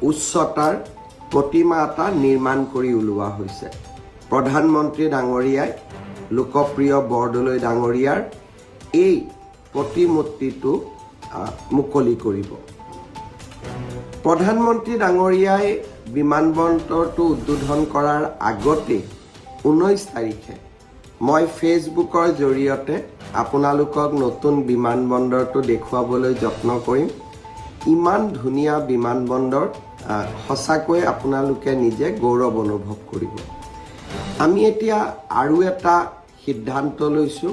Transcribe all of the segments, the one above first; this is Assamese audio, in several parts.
উচ্চতাৰ প্ৰতিমা এটা নিৰ্মাণ কৰি উলিওৱা হৈছে। প্ৰধানমন্ত্ৰী ডাঙৰীয়াই লোকপ্ৰিয় বৰদলৈ ডাঙৰীয়াৰ এই প্ৰতিমূৰ্তিটো মুকলি কৰিব। প্ৰধানমন্ত্ৰী ডাঙৰীয়াই বিমানবন্দৰটো উদ্বোধন কৰাৰ আগতে 19 তাৰিখে মই ফেচবুকৰ জৰিয়তে আপোনালোকক নতুন বিমানবন্দৰটো দেখুৱাবলৈ যত্ন কৰিম। ইমান ধুনীয়া বিমানবন্দৰ, সঁচাকৈ আপোনালোকে নিজে গৌৰৱ অনুভৱ কৰিব। আমি এতিয়া আৰু এটা সিদ্ধান্ত লৈছোঁ,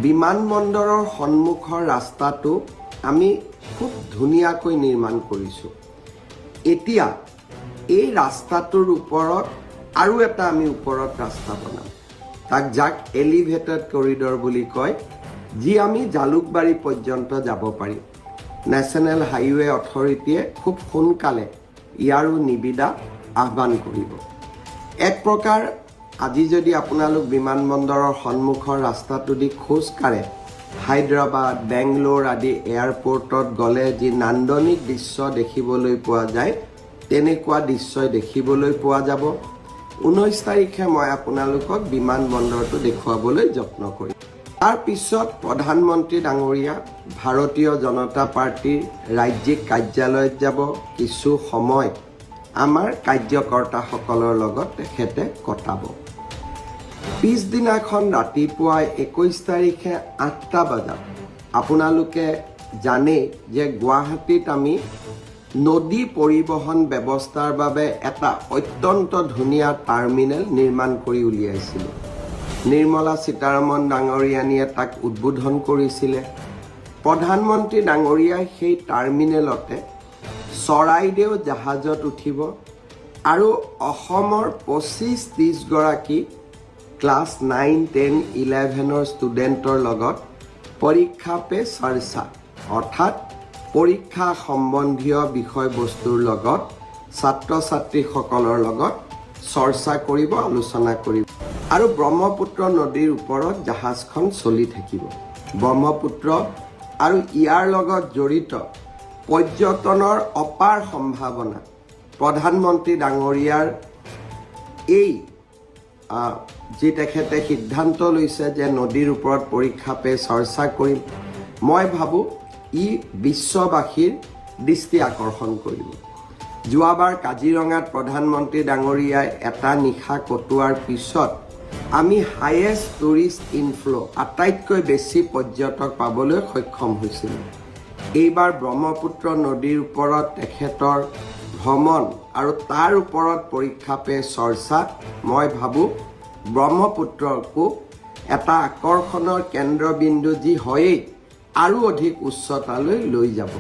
বিমানবন্দৰৰ সন্মুখৰ ৰাস্তাটো আমি খুব ধুনীয়াকৈ নিৰ্মাণ কৰিছোঁ। এতিয়া এই ৰাস্তাটোৰ ওপৰত আৰু এটা আমি ওপৰত ৰাস্তা বনাম, যাক এলিভেটেড কৰিডৰ বুলি কয়, যি আমি জালুকবাৰী পৰ্যন্ত যাব পাৰিম। নেশ্যনেল হাইৱে অথৰিটিয়ে খুব সোনকালে ইয়াৰো নিবিদা আহ্বান কৰিব। এক প্ৰকাৰ আজি যদি আপোনালোক বিমানবন্দৰৰ সন্মুখৰ ৰাস্তাটো দি খোজ কাঢ়ে, হায়দৰাবাদ, বেংগলোৰ আদি এয়াৰপৰ্টত গ'লে যি নান্দনিক দৃশ্য দেখিবলৈ পোৱা যায়, তেনেকুৱা দৃশ্যই দেখিবলৈ পোৱা যাব। 19 তাৰিখে মই আপোনালোকক বিমানবন্দৰটো দেখুৱাবলৈ যত্ন কৰিম। তাৰ পিছত প্ৰধানমন্ত্ৰী ডাঙৰীয়া ভাৰতীয় জনতা পাৰ্টীৰ ৰাজ্যিক কাৰ্যালয়ত যাব। কিছু সময় আমাৰ কাৰ্যকৰ্তাসকলৰ লগত তেখেতে কটাব। পিছদিনাখন ৰাতিপুৱা 21 তাৰিখে 8টা বজাত আপোনালোকে জানে যে গুৱাহাটীত আমি নদী পৰিবহণ ব্যৱস্থাৰ বাবে এটা অত্যন্ত ধুনীয়া টাৰ্মিনেল নিৰ্মাণ কৰি উলিয়াইছিলোঁ। নিৰ্মলা সীতাৰমণ ডাঙৰীয়ানীয়ে তাক উদ্বোধন কৰিছিলে। প্ৰধানমন্ত্ৰী ডাঙৰীয়াই সেই টাৰ্মিনেলতে চৰাইদেউ জাহাজত উঠিব আৰু অসমৰ 25-30 গৰাকী ক্লাছ 9, 10, 11ৰ ষ্টুডেণ্টৰ লগত পৰীক্ষা পে চৰ্চা অৰ্থাৎ পৰীক্ষা সম্বন্ধীয় বিষয়বস্তুৰ লগত ছাত্ৰ ছাত্ৰীসকলৰ লগত চৰ্চা কৰিব, আলোচনা কৰিব। আৰু ব্ৰহ্মপুত্ৰ নদীৰ ওপৰত জাহাজখন চলি থাকিব। ব্ৰহ্মপুত্ৰ আৰু ইয়াৰ লগত জড়িত পৰ্যটনৰ অপাৰ সম্ভাৱনা প্ৰধানমন্ত্ৰী ডাঙৰীয়াৰ এই যি তেখেতে সিদ্ধান্ত লৈছে যে নদীৰ ওপৰত পৰীক্ষা পে চৰ্চা কৰিম, মই ভাবোঁ ই বিশ্ববাসীৰ দৃষ্টি আকৰ্ষণ কৰিব। যোৱাবাৰ কাজিৰঙাত প্ৰধানমন্ত্ৰী ডাঙৰীয়াই এটা নিশা কটোৱাৰ পিছত আমি হায়েষ্ট টুৰিষ্ট ইনফ্ল' আটাইতকৈ বেছি পৰ্যটক পাবলৈ সক্ষম হৈছিলোঁ। এইবাৰ ব্ৰহ্মপুত্ৰ নদীৰ ওপৰত তেখেতৰ ভ্ৰমণ আৰু তাৰ ওপৰত পৰীক্ষা পে চৰ্চা, মই ভাবোঁ ব্ৰহ্মপুত্ৰকো এটা আকৰ্ষণৰ কেন্দ্ৰবিন্দু যি হয়েই আৰু অধিক উচ্চতালৈ লৈ যাব।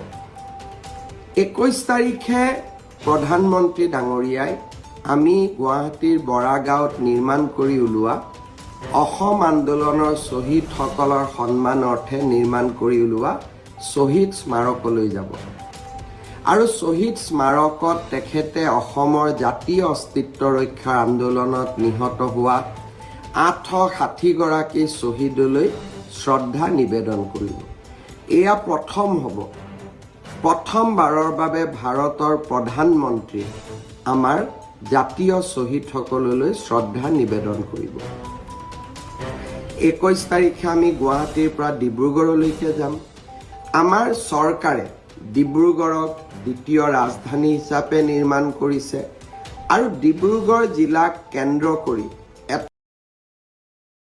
21 তাৰিখে প্ৰধানমন্ত্ৰী ডাঙৰীয়াই আমি গুৱাহাটীৰ বৰাগাঁৱত নিৰ্মাণ কৰি উলিওৱা অসম আন্দোলনৰ শ্বহীদসকলৰ সন্মানাৰ্থে নিৰ্মাণ কৰি উলিওৱা শ্বহীদ স্মাৰকলৈ যাব। আৰু শ্বহীদ স্মাৰকত তেখেতে অসমৰ জাতীয় অস্তিত্ব ৰক্ষাৰ আন্দোলনত নিহত হোৱা 860 গৰাকী শ্বহীদলৈ শ্ৰদ্ধা নিবেদন কৰিব। এয়া প্ৰথম হ'ব, প্ৰথমবাৰৰ বাবে ভাৰতৰ প্ৰধানমন্ত্ৰী আমাৰ জাতীয় শ্বহীদসকললৈ শ্ৰদ্ধা নিবেদন কৰিব। 21 তাৰিখে আমি গুৱাহাটীৰ পৰা ডিব্ৰুগড়লৈকে যাম। আমাৰ চৰকাৰে ডিব্ৰুগড়ক দ্বিতীয় ৰাজধানী হিচাপে নিৰ্মাণ কৰিছে আৰু ডিব্ৰুগড় জিলাক কেন্দ্ৰ কৰি